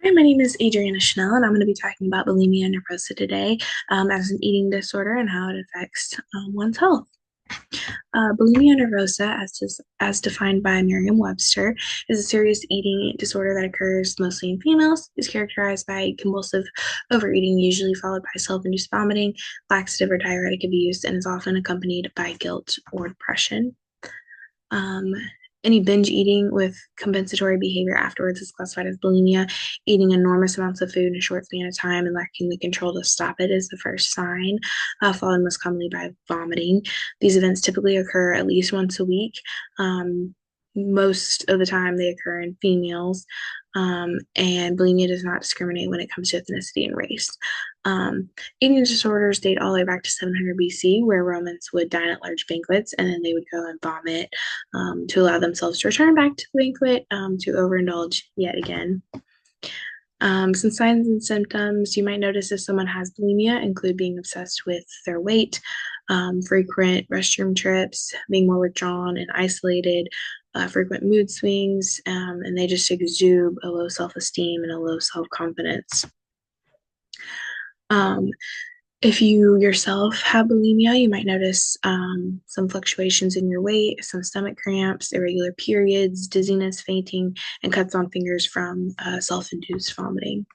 Hi, my name is Adriana Chanel, and I'm going to be talking about bulimia nervosa today as an eating disorder and how it affects one's health. Bulimia nervosa, as defined by Merriam-Webster, is a serious eating disorder that occurs mostly in females. Is characterized by compulsive overeating, usually followed by self-induced vomiting, laxative or diuretic abuse, and is often accompanied by guilt or depression. Um, any binge eating with compensatory behavior afterwards is classified as bulimia. Eating enormous amounts of food in a short span of time and lacking the control to stop it is the first sign, followed most commonly by vomiting. These events typically occur at least once a week. Most of the time, they occur in females. And bulimia does not discriminate when it comes to ethnicity and race. Um, Eating disorders date all the way back to 700 BC, where Romans would dine at large banquets and then they would go and vomit to allow themselves to return back to the banquet to overindulge yet again. Some signs and symptoms you might notice if someone has bulimia include being obsessed with their weight, frequent restroom trips, being more withdrawn and isolated, frequent mood swings, and they just exude a low self esteem and a low self confidence. Um, if you yourself have bulimia, you might notice some fluctuations in your weight, some stomach cramps, irregular periods, dizziness, fainting, and cuts on fingers from self induced vomiting.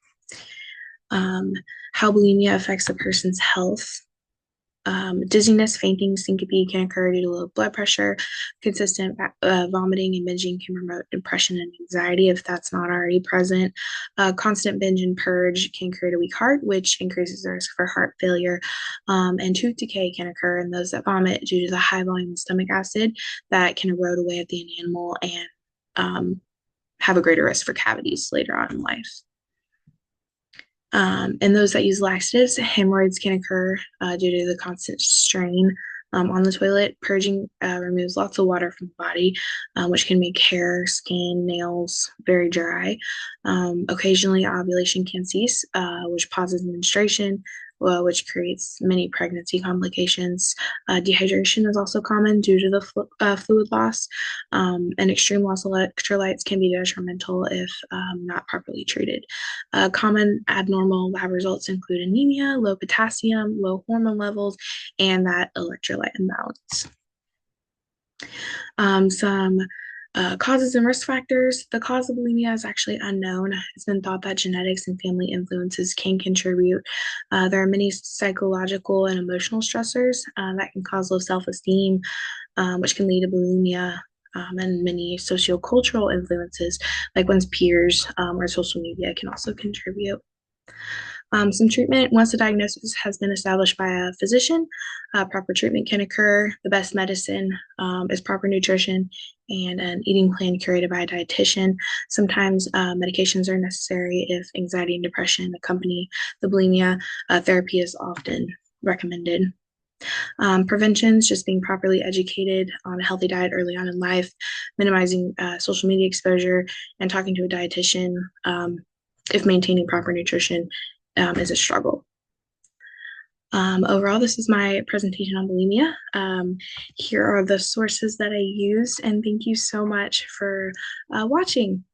Um, how bulimia affects a person's health. Dizziness, fainting, syncope can occur due to low blood pressure. Consistent vomiting and binging can promote depression and anxiety if that's not already present. Constant binge and purge can create a weak heart, which increases the risk for heart failure. And tooth decay can occur in those that vomit due to the high volume of stomach acid that can erode away at the enamel and have a greater risk for cavities later on in life. And those that use laxatives, hemorrhoids can occur due to the constant strain on the toilet. Purging removes lots of water from the body, which can make hair, skin, nails very dry. Occasionally, ovulation can cease, which pauses menstruation, which creates many pregnancy complications. Dehydration is also common due to the fluid loss, and extreme loss of electrolytes can be detrimental if not properly treated. Common abnormal lab results include anemia, low potassium, low hormone levels, and that electrolyte imbalance. Some causes and risk factors. The cause of bulimia is actually unknown. It's been thought that genetics and family influences can contribute. There are many psychological and emotional stressors that can cause low self-esteem, which can lead to bulimia. And many sociocultural influences, like one's peers or social media, can also contribute. Some treatment, once a diagnosis has been established by a physician, proper treatment can occur. The best medicine is proper nutrition and an eating plan curated by a dietitian. Sometimes medications are necessary if anxiety and depression accompany the bulimia. Therapy is often recommended. Preventions, just being properly educated on a healthy diet early on in life, minimizing social media exposure, and talking to a dietitian if maintaining proper nutrition is a struggle. Overall, this is my presentation on bulimia. Here are the sources that I used, and thank you so much for watching.